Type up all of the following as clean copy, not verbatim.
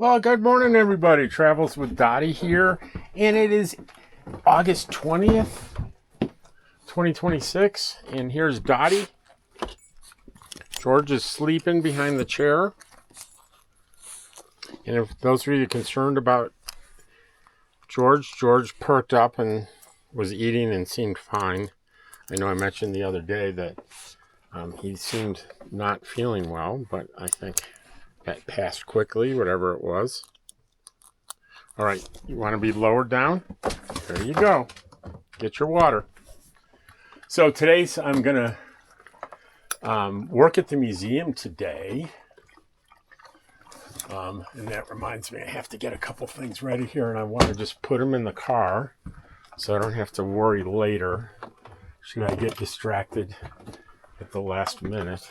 Well, good morning, everybody. Travels with Dottie here, and it is August 20th, 2026, and here's Dottie. George is sleeping behind the chair, and if those of you concerned about George perked up and was eating and seemed fine. I know I mentioned the other day that he seemed not feeling well, but I think that passed quickly, whatever it was. All right, you want to be lowered down? There you go. Get your water. So today's, I'm going to work at the museum today. And that reminds me, I have to get a couple things ready here, and I want to just put them in the car so I don't have to worry later should I get distracted at the last minute.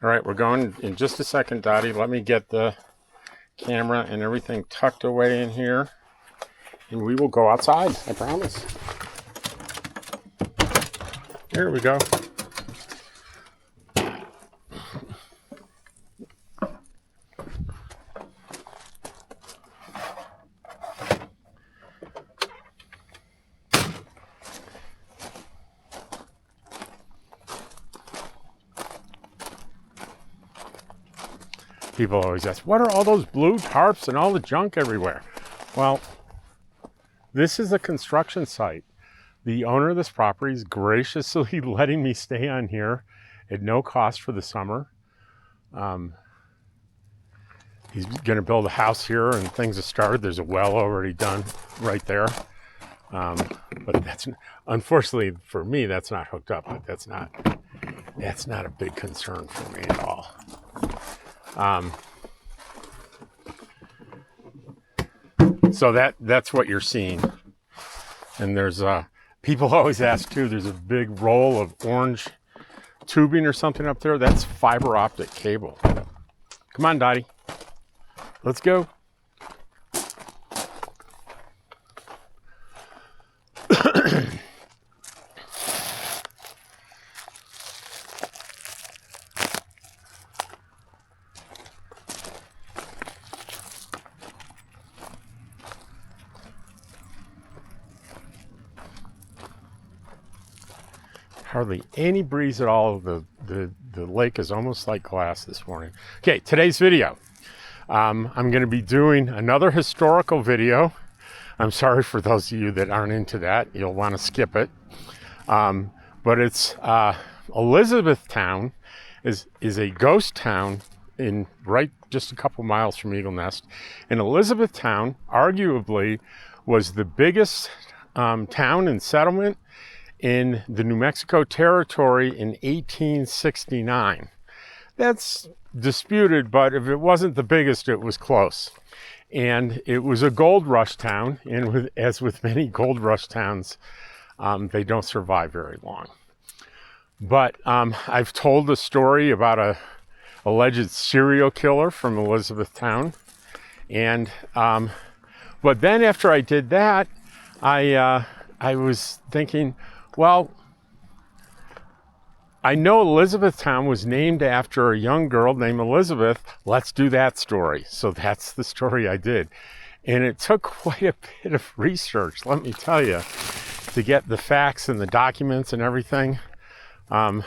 All right, we're going in just a second, Dottie. Let me get the camera and everything tucked away in here, and we will go outside, I promise. Here we go. People always ask, what are all those blue tarps and all the junk everywhere? Well, this is a construction site. The owner of this property is graciously letting me stay on here at no cost for the summer. He's going to build a house here and things have started. There's a well already done right there. But that's, unfortunately for me, that's not hooked up, but that's not a big concern for me at all. So that's what you're seeing. And there's people always ask too, there's a big roll of orange tubing or something up there. That's fiber optic cable. Come on, Dottie. Let's go. Hardly any breeze at all. The lake is almost like glass this morning. Okay, today's video. I'm going to be doing another historical video. I'm sorry for those of you that aren't into that. You'll want to skip it. But it's Elizabethtown is a ghost town in right just a couple miles from Eagle Nest. And Elizabethtown arguably was the biggest town and settlement in the New Mexico Territory in 1869. That's disputed, but if it wasn't the biggest, it was close. And it was a gold rush town, and as with many gold rush towns, they don't survive very long. But I've told the story about a alleged serial killer from Elizabethtown, and but then after I did that, I was thinking, well, I know Elizabethtown was named after a young girl named Elizabeth. Let's do that story. So that's the story I did. And it took quite a bit of research, let me tell you, to get the facts and the documents and everything. People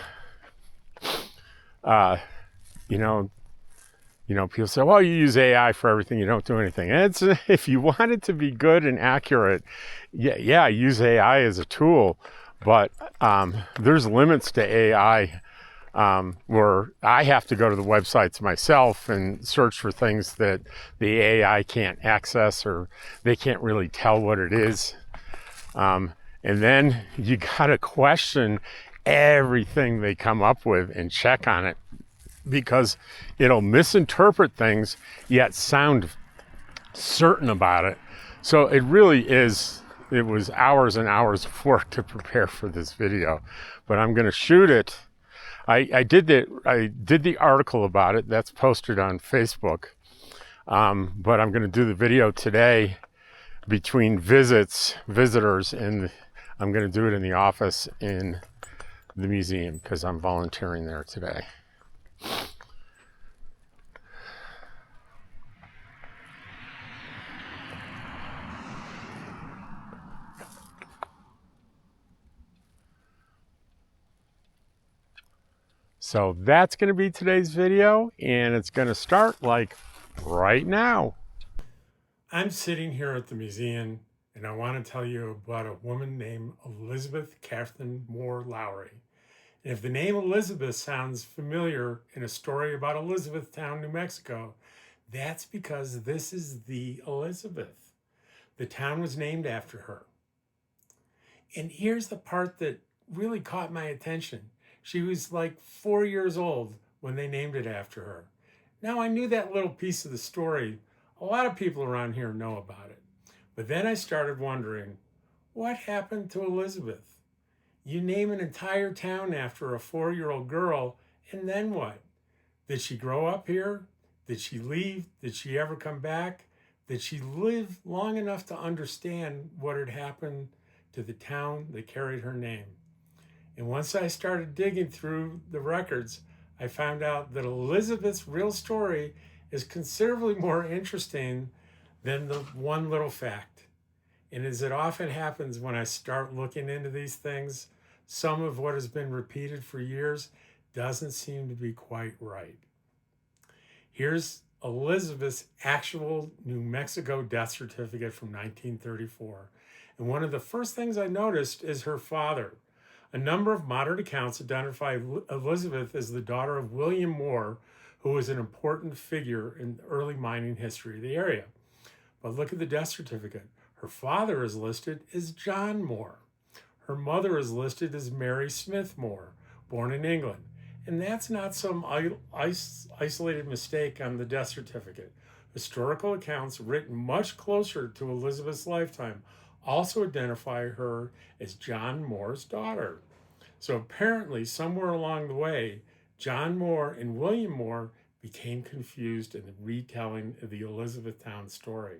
say, well, you use AI for everything, you don't do anything. And it's, if you want it to be good and accurate, yeah, use AI as a tool. But there's limits to AI where I have to go to the websites myself and search for things that the AI can't access or they can't really tell what it is. And then you got to question everything they come up with and check on it, because it'll misinterpret things yet sound certain about it. So it really is. It was hours and hours of work to prepare for this video, but I'm going to shoot it. I did the article about it. That's posted on Facebook. But I'm going to do the video today between visitors, and I'm going to do it in the office in the museum because I'm volunteering there today. So that's going to be today's video, and it's going to start like right now. I'm sitting here at the museum, and I want to tell you about a woman named Elizabeth Catherine Moore Lowrey. And if the name Elizabeth sounds familiar in a story about Elizabethtown, New Mexico, that's because this is the Elizabeth. The town was named after her. And here's the part that really caught my attention. She was like 4 years old when they named it after her. Now, I knew that little piece of the story. A lot of people around here know about it. But then I started wondering, what happened to Elizabeth? You name an entire town after a 4-year-old girl, and then what? Did she grow up here? Did she leave? Did she ever come back? Did she live long enough to understand what had happened to the town that carried her name? And once I started digging through the records, I found out that Elizabeth's real story is considerably more interesting than the one little fact. And as it often happens when I start looking into these things, some of what has been repeated for years doesn't seem to be quite right. Here's Elizabeth's actual New Mexico death certificate from 1934. And one of the first things I noticed is her father. A number of modern accounts identify Elizabeth as the daughter of William Moore, who was an important figure in the early mining history of the area. But look at the death certificate. Her father is listed as John Moore. Her mother is listed as Mary Smith Moore, born in England. And that's not some isolated mistake on the death certificate. Historical accounts written much closer to Elizabeth's lifetime also identify her as John Moore's daughter. So apparently, somewhere along the way, John Moore and William Moore became confused in the retelling of the Elizabethtown story.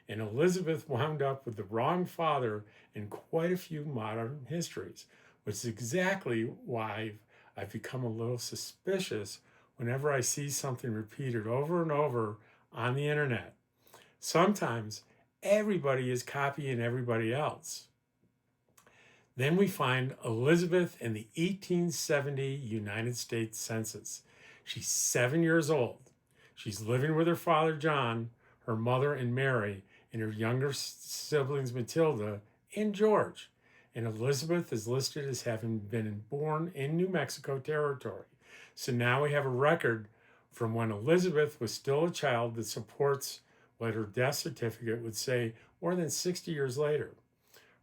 And Elizabeth wound up with the wrong father in quite a few modern histories, which is exactly why I've become a little suspicious whenever I see something repeated over and over on the internet. Sometimes everybody is copying everybody else. Then we find Elizabeth in the 1870 United States Census. She's 7 years old. She's living with her father, John, her mother, and Mary, and her younger siblings, Matilda and George. And Elizabeth is listed as having been born in New Mexico territory. So now we have a record from when Elizabeth was still a child that supports what her death certificate would say more than 60 years later.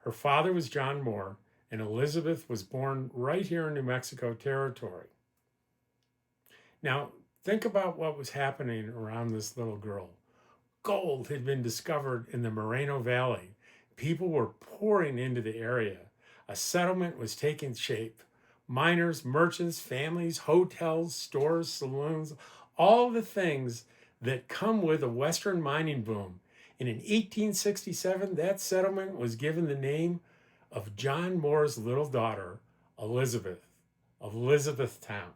Her father was John Moore, and Elizabeth was born right here in New Mexico territory. Now, think about what was happening around this little girl. Gold had been discovered in the Moreno Valley. People were pouring into the area. A settlement was taking shape. Miners, merchants, families, hotels, stores, saloons, all the things that come with a Western mining boom. And in 1867, that settlement was given the name of John Moore's little daughter, Elizabeth, of Elizabethtown.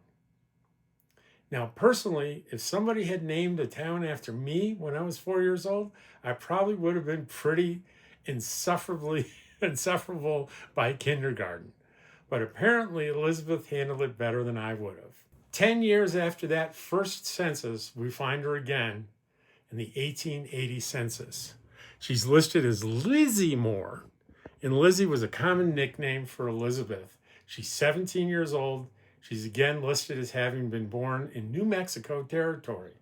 Now, personally, if somebody had named a town after me when I was 4 years old, I probably would have been pretty insufferable by kindergarten. But apparently, Elizabeth handled it better than I would have. 10 years after that first census, we find her again in the 1880 census. She's listed as Lizzie Moore, and Lizzie was a common nickname for Elizabeth. She's 17 years old. She's again listed as having been born in New Mexico territory.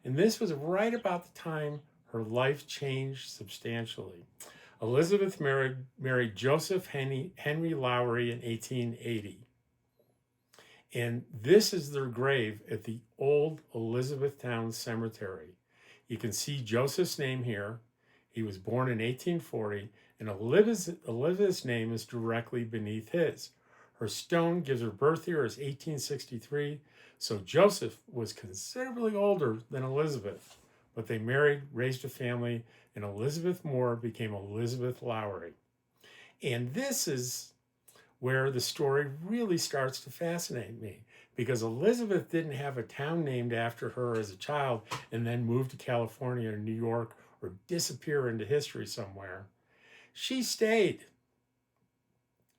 And this was right about the time her life changed substantially. Elizabeth married Joseph Henry Lowrey in 1880. And this is their grave at the old Elizabethtown Cemetery. You can see Joseph's name here. He was born in 1840, and Elizabeth's name is directly beneath his. Her stone gives her birth year as 1863, so Joseph was considerably older than Elizabeth. But they married, raised a family, and Elizabeth Moore became Elizabeth Lowrey. And this is where the story really starts to fascinate me, because Elizabeth didn't have a town named after her as a child and then move to California or New York or disappear into history somewhere. She stayed.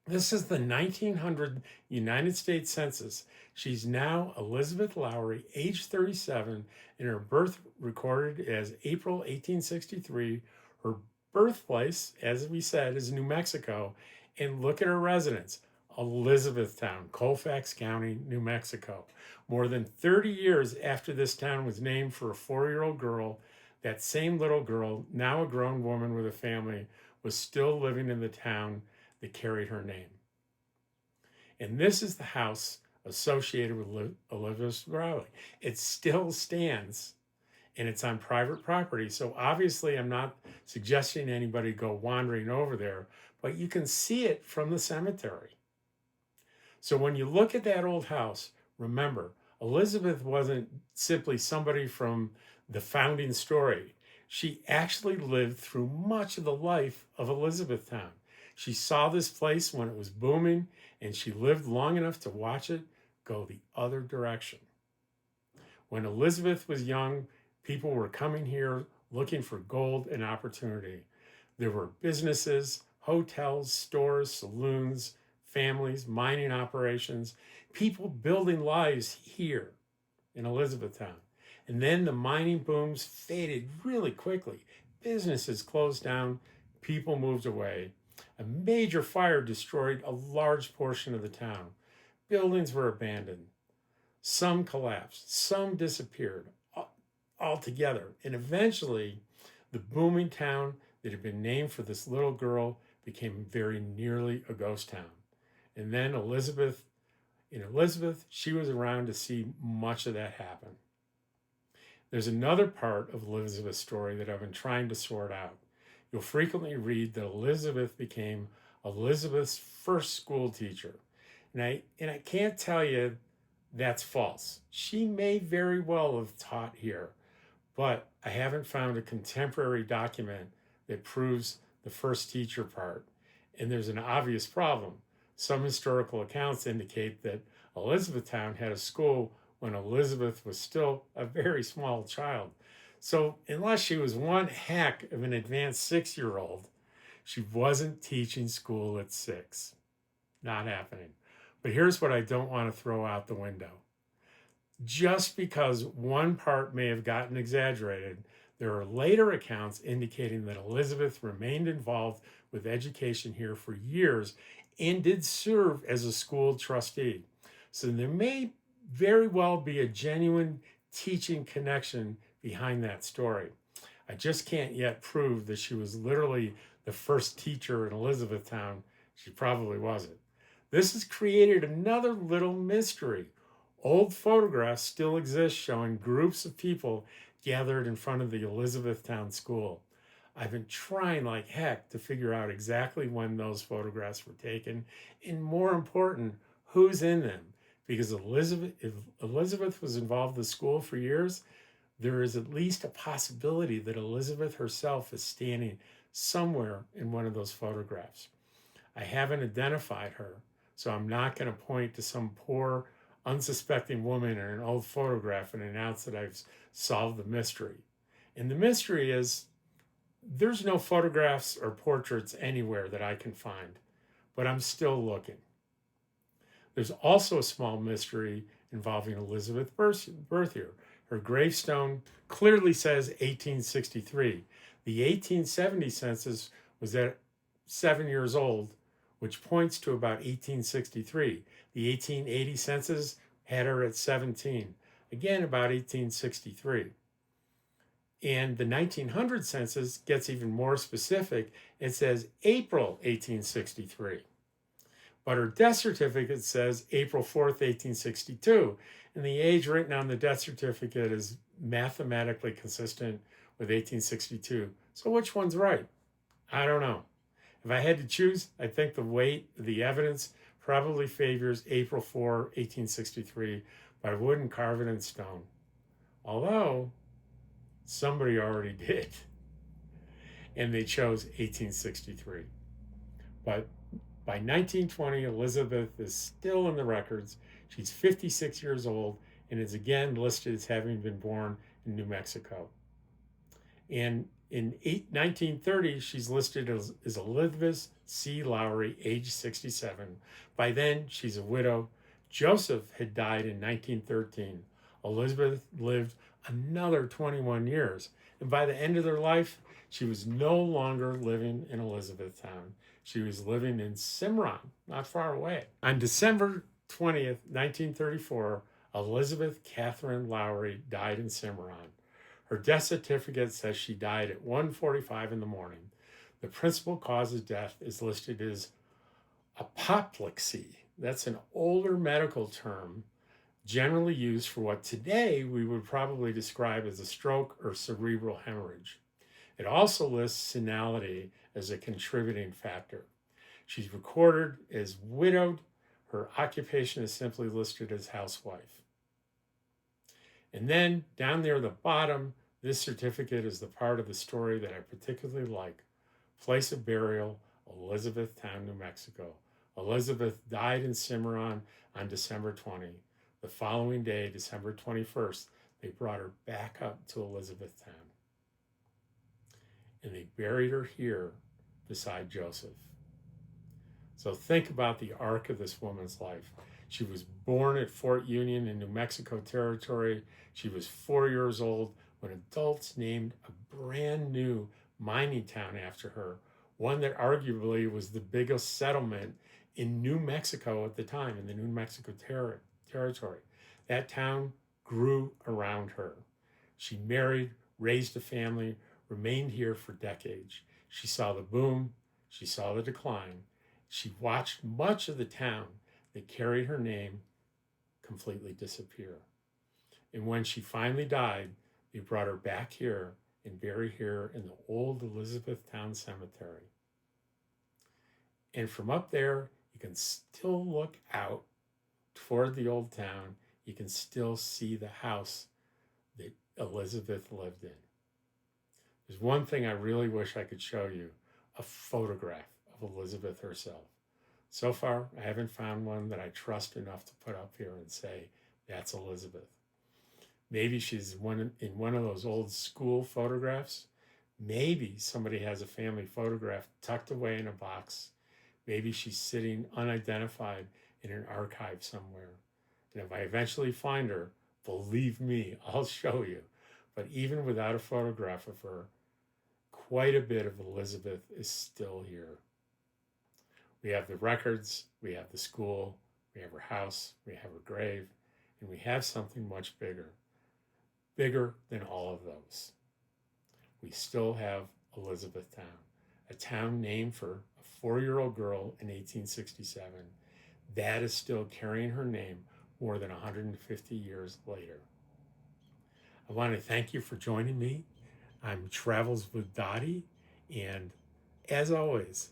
This is the 1900 United States Census. She's now Elizabeth Lowrey, age 37, and her birth recorded as April 1863. Her birthplace, as we said, is New Mexico. And look at her residence, Elizabethtown, Colfax County, New Mexico. More than 30 years after this town was named for a 4-year-old girl, that same little girl, now a grown woman with a family, was still living in the town that carried her name. And this is the house associated with Elizabeth Lowrey. It still stands, and it's on private property. So obviously I'm not suggesting anybody go wandering over there, but you can see it from the cemetery. So when you look at that old house, remember, Elizabeth wasn't simply somebody from the founding story. She actually lived through much of the life of Elizabethtown. She saw this place when it was booming, and she lived long enough to watch it go the other direction. When Elizabeth was young, people were coming here looking for gold and opportunity. There were businesses, hotels, stores, saloons, families, mining operations, people building lives here in Elizabethtown. And then the mining booms faded really quickly. Businesses closed down, people moved away. A major fire destroyed a large portion of the town. Buildings were abandoned. Some collapsed, some disappeared altogether. And eventually, the booming town that had been named for this little girl became very nearly a ghost town. And then Elizabeth, she was around to see much of that happen. There's another part of Elizabeth's story that I've been trying to sort out. You'll frequently read that Elizabeth became Elizabeth's first school teacher. And I can't tell you that's false. She may very well have taught here, but I haven't found a contemporary document that proves the first teacher part. And there's an obvious problem. Some historical accounts indicate that Elizabethtown had a school when Elizabeth was still a very small child. So unless she was one heck of an advanced 6-year-old, she wasn't teaching school at 6. Not happening. But here's what I don't want to throw out the window. Just because one part may have gotten exaggerated, there are later accounts indicating that Elizabeth remained involved with education here for years and did serve as a school trustee. So there may very well be a genuine teaching connection behind that story. I just can't yet prove that she was literally the first teacher in Elizabethtown. She probably wasn't. This has created another little mystery. Old photographs still exist showing groups of people gathered in front of the Elizabethtown school. I've been trying like heck to figure out exactly when those photographs were taken, and more important, who's in them. Because if Elizabeth was involved in the school for years, there is at least a possibility that Elizabeth herself is standing somewhere in one of those photographs. I haven't identified her, so I'm not going to point to some poor, unsuspecting woman in an old photograph and announce that I've solved the mystery. And the mystery is there's no photographs or portraits anywhere that I can find, but I'm still looking. There's also a small mystery involving Elizabeth's birth year. Her gravestone clearly says 1863. The 1870 census was at 7 years old, which points to about 1863. The 1880 census had her at 17, again about 1863. And the 1900 census gets even more specific. It says April 1863. But her death certificate says April 4th, 1862. And the age written on the death certificate is mathematically consistent with 1862. So which one's right? I don't know. If I had to choose, I think the weight of the evidence probably favors April 4, 1863, but I wouldn't carve it in stone. Although, somebody already did. And they chose 1863. But by 1920, Elizabeth is still in the records. She's 56 years old and is again listed as having been born in New Mexico. And in 1930, she's listed as Elizabeth C. Lowrey, age 67. By then, she's a widow. Joseph had died in 1913. Elizabeth lived another 21 years. And by the end of their life, she was no longer living in Elizabethtown. She was living in Cimarron, not far away. On December 20th, 1934, Elizabeth Catherine Lowrey died in Cimarron. Her death certificate says she died at 1:45 in the morning. The principal cause of death is listed as apoplexy. That's an older medical term generally used for what today we would probably describe as a stroke or cerebral hemorrhage. It also lists senility as a contributing factor. She's recorded as widowed. Her occupation is simply listed as housewife. And then down there at the bottom, this certificate is the part of the story that I particularly like. Place of burial, Elizabethtown, New Mexico. Elizabeth died in Cimarron on December 20. The following day, December 21st, they brought her back up to Elizabethtown. And they buried her here beside Joseph. So think about the arc of this woman's life. She was born at Fort Union in New Mexico Territory. She was 4 years old when adults named a brand new mining town after her, one that arguably was the biggest settlement in New Mexico at the time, in the New Mexico Territory. That town grew around her. She married, raised a family, remained here for decades. She saw the boom, she saw the decline. She watched much of the town that carried her name completely disappear. And when she finally died, they brought her back here and buried her in the old Elizabethtown Cemetery. And from up there, you can still look out toward the old town. You can still see the house that Elizabeth lived in. There's one thing I really wish I could show you, a photograph of Elizabeth herself. So far, I haven't found one that I trust enough to put up here and say, that's Elizabeth. Maybe she's in one of those old school photographs. Maybe somebody has a family photograph tucked away in a box. Maybe she's sitting unidentified in an archive somewhere. And if I eventually find her, believe me, I'll show you. But even without a photograph of her, quite a bit of Elizabeth is still here. We have the records, we have the school, we have her house, we have her grave, and we have something much bigger than all of those. We still have Elizabethtown, a town named for a 4-year-old girl in 1867. That is still carrying her name more than 150 years later. I want to thank you for joining me. I'm Travels with Dottie, and as always,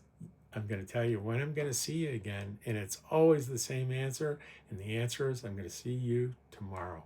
I'm going to tell you when I'm going to see you again, and it's always the same answer, and the answer is I'm going to see you tomorrow.